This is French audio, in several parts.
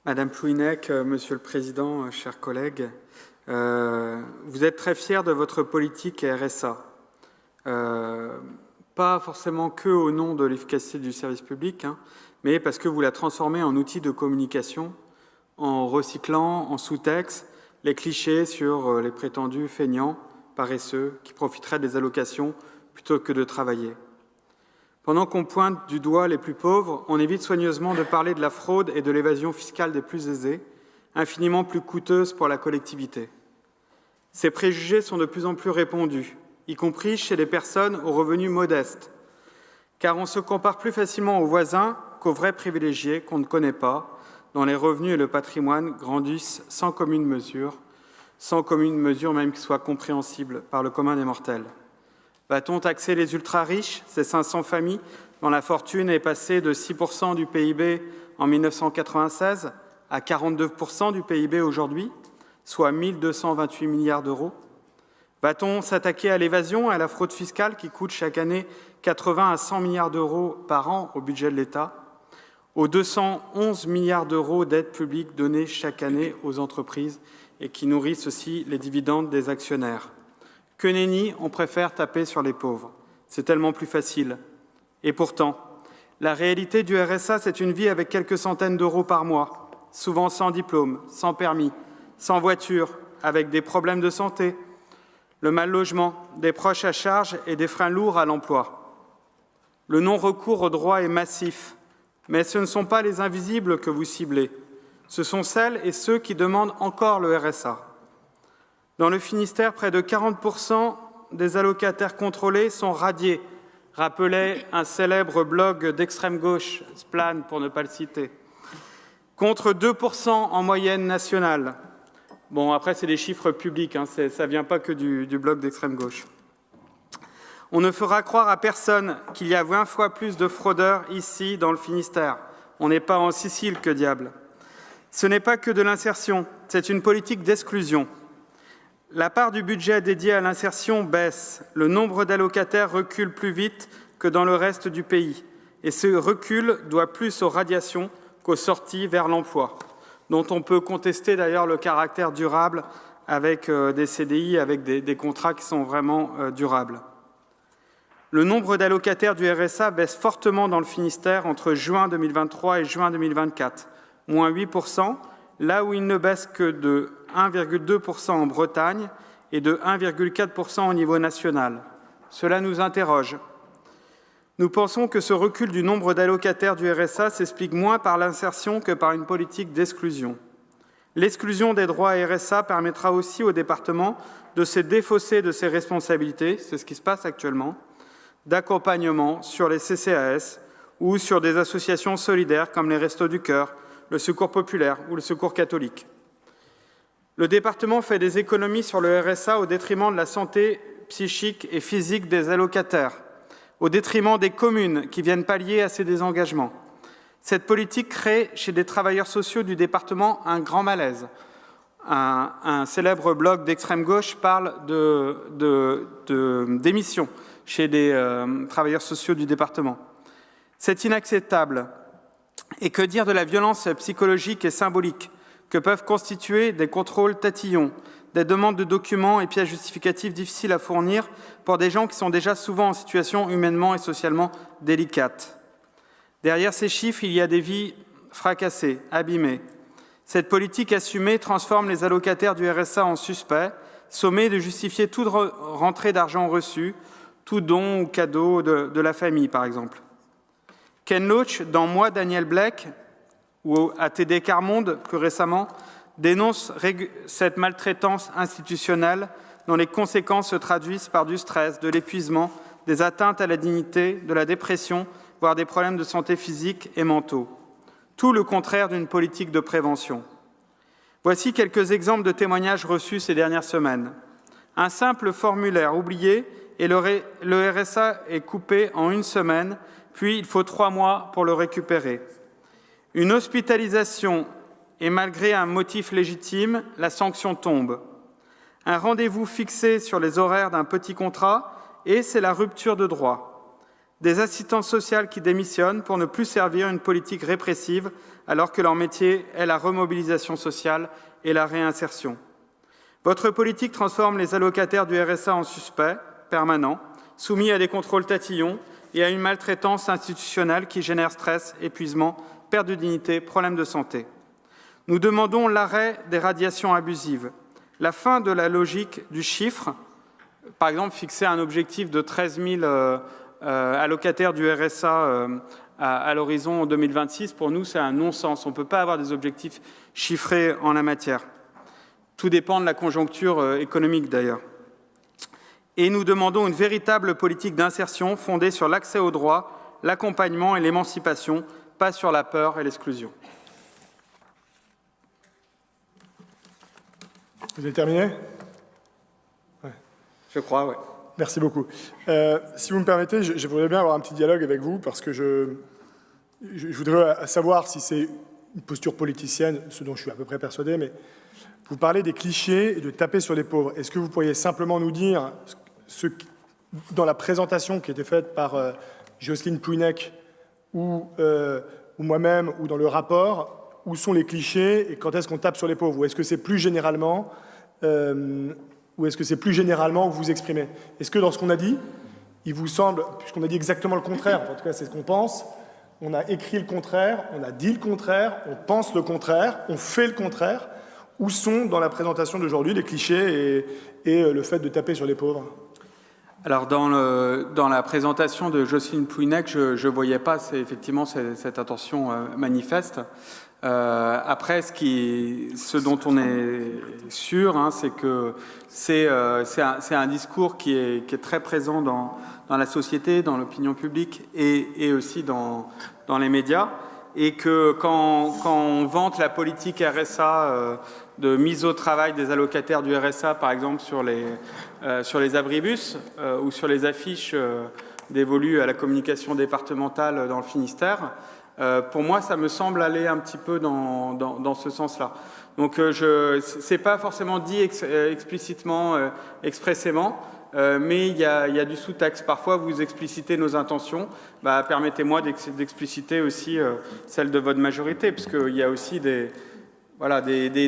Madame Plouhinec, Monsieur le Président, chers collègues, vous êtes très fiers de votre politique RSA. Pas forcément que au nom de l'efficacité du service public, mais parce que vous la transformez en outil de communication en recyclant en sous-texte les clichés sur les prétendus feignants, paresseux, qui profiteraient des allocations plutôt que de travailler. Pendant qu'on pointe du doigt les plus pauvres, on évite soigneusement de parler de la fraude et de l'évasion fiscale des plus aisés, infiniment plus coûteuses pour la collectivité. Ces préjugés sont de plus en plus répandus, y compris chez les personnes aux revenus modestes, car on se compare plus facilement aux voisins qu'aux vrais privilégiés qu'on ne connaît pas, dont les revenus et le patrimoine grandissent sans commune mesure même qui soit compréhensible par le commun des mortels. Va-t-on taxer les ultra-riches, ces 500 familles dont la fortune est passée de 6% du PIB en 1996 à 42% du PIB aujourd'hui, soit 1 228 milliards d'euros? Va-t-on s'attaquer à l'évasion et à la fraude fiscale qui coûte chaque année 80 à 100 milliards d'euros par an au budget de l'État, aux 211 milliards d'euros d'aides publiques données chaque année aux entreprises et qui nourrissent aussi les dividendes des actionnaires? Que nenni, on préfère taper sur les pauvres. C'est tellement plus facile. Et pourtant, la réalité du RSA, c'est une vie avec quelques centaines d'euros par mois, souvent sans diplôme, sans permis, sans voiture, avec des problèmes de santé, le mal-logement, des proches à charge et des freins lourds à l'emploi. Le non-recours au droit est massif, mais ce ne sont pas les invisibles que vous ciblez. Ce sont celles et ceux qui demandent encore le RSA. Dans le Finistère, près de 40% des allocataires contrôlés sont radiés, rappelait un célèbre blog d'extrême gauche, Splan pour ne pas le citer, contre 2% en moyenne nationale. Bon, après, c'est des chiffres publics, ça ne vient pas que du blog d'extrême gauche. On ne fera croire à personne qu'il y a 20 fois plus de fraudeurs ici, dans le Finistère. On n'est pas en Sicile, que diable. Ce n'est pas que de l'insertion, c'est une politique d'exclusion. La part du budget dédié à l'insertion baisse. Le nombre d'allocataires recule plus vite que dans le reste du pays. Et ce recul doit plus aux radiations qu'aux sorties vers l'emploi, dont on peut contester d'ailleurs le caractère durable avec des CDI, avec des contrats qui sont vraiment durables. Le nombre d'allocataires du RSA baisse fortement dans le Finistère entre juin 2023 et juin 2024, moins 8%, là où il ne baisse que de 1,2% en Bretagne et de 1,4% au niveau national. Cela nous interroge. Nous pensons que ce recul du nombre d'allocataires du RSA s'explique moins par l'insertion que par une politique d'exclusion. L'exclusion des droits à RSA permettra aussi aux départements de se défausser de ses responsabilités, c'est ce qui se passe actuellement, d'accompagnement sur les CCAS ou sur des associations solidaires comme les Restos du Cœur, le Secours populaire ou le Secours catholique. Le département fait des économies sur le RSA au détriment de la santé psychique et physique des allocataires, au détriment des communes qui viennent pallier à ces désengagements. Cette politique crée chez des travailleurs sociaux du département un grand malaise. Un célèbre blog d'extrême gauche parle de démission chez des travailleurs sociaux du département. C'est inacceptable. Et que dire de la violence psychologique et symbolique que peuvent constituer des contrôles tatillons, des demandes de documents et pièces justificatives difficiles à fournir pour des gens qui sont déjà souvent en situation humainement et socialement délicate. Derrière ces chiffres, il y a des vies fracassées, abîmées. Cette politique assumée transforme les allocataires du RSA en suspects, sommés de justifier toute rentrée d'argent reçu, tout don ou cadeau de la famille, par exemple. Ken Loach, dans Moi, Daniel Blake, ou à TD Carmonde, plus récemment, dénonce cette maltraitance institutionnelle dont les conséquences se traduisent par du stress, de l'épuisement, des atteintes à la dignité, de la dépression, voire des problèmes de santé physique et mentaux. Tout le contraire d'une politique de prévention. Voici quelques exemples de témoignages reçus ces dernières semaines. Un simple formulaire oublié et le RSA est coupé en 1 semaine, puis il faut 3 mois pour le récupérer. Une hospitalisation et malgré un motif légitime, la sanction tombe. Un rendez-vous fixé sur les horaires d'un petit contrat et c'est la rupture de droit. des assistantes sociales qui démissionnent pour ne plus servir une politique répressive alors que leur métier est la remobilisation sociale et la réinsertion. Votre politique transforme les allocataires du RSA en suspects permanents, soumis à des contrôles tatillons et à une maltraitance institutionnelle qui génère stress, épuisement, perte de dignité, problèmes de santé. Nous demandons l'arrêt des radiations abusives, la fin de la logique du chiffre, par exemple fixer un objectif de 13 000 allocataires du RSA à l'horizon 2026. Pour nous, c'est un non-sens. On ne peut pas avoir des objectifs chiffrés en la matière. Tout dépend de la conjoncture économique d'ailleurs. Et nous demandons une véritable politique d'insertion fondée sur l'accès aux droits, l'accompagnement et l'émancipation, pas sur la peur et l'exclusion. Vous avez terminé ? Ouais. Je crois, oui. Merci beaucoup. Si vous me permettez, je voudrais bien avoir un petit dialogue avec vous parce que je voudrais savoir si c'est une posture politicienne, ce dont je suis à peu près persuadé, mais vous parlez des clichés et de taper sur les pauvres. Est-ce que vous pourriez simplement nous dire, dans la présentation qui était faite par Jocelyne Pouinec ou moi-même, ou dans le rapport, où sont les clichés et quand est-ce qu'on tape sur les pauvres? Ou est-ce que c'est plus généralement que vous exprimez? Est-ce que dans ce qu'on a dit, il vous semble, puisqu'on a dit exactement le contraire, en tout cas c'est ce qu'on pense, on a écrit le contraire, on a dit le contraire, on pense le contraire, on fait le contraire, où sont dans la présentation d'aujourd'hui les clichés et le fait de taper sur les pauvres? Alors dans la présentation de Jocelyne Pouinec, je ne voyais pas effectivement cette intention manifeste. Après, ce dont on est sûr, hein, c'est que c'est un discours qui est très présent dans la société, dans l'opinion publique et aussi dans les médias. Et que quand on vante la politique RSA de mise au travail des allocataires du RSA, par exemple sur les abribus ou sur les affiches dévolues à la communication départementale dans le Finistère, pour moi, ça me semble aller un petit peu dans ce sens-là. Donc, c'est pas forcément dit explicitement, expressément, mais il y a du sous-texte. Parfois, vous explicitez nos intentions. Permettez-moi d'expliciter aussi celle de votre majorité, puisqu'il y a aussi des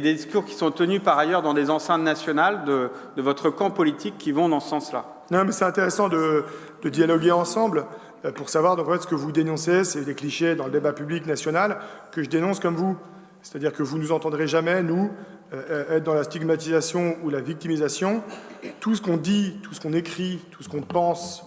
discours qui sont tenus par ailleurs dans des enceintes nationales de votre camp politique qui vont dans ce sens-là. Non, mais c'est intéressant de dialoguer ensemble pour savoir, donc, en fait, ce que vous dénoncez, c'est des clichés dans le débat public national que je dénonce comme vous. C'est-à-dire que vous ne nous entendrez jamais, nous, être dans la stigmatisation ou la victimisation. Tout ce qu'on dit, tout ce qu'on écrit, tout ce qu'on pense,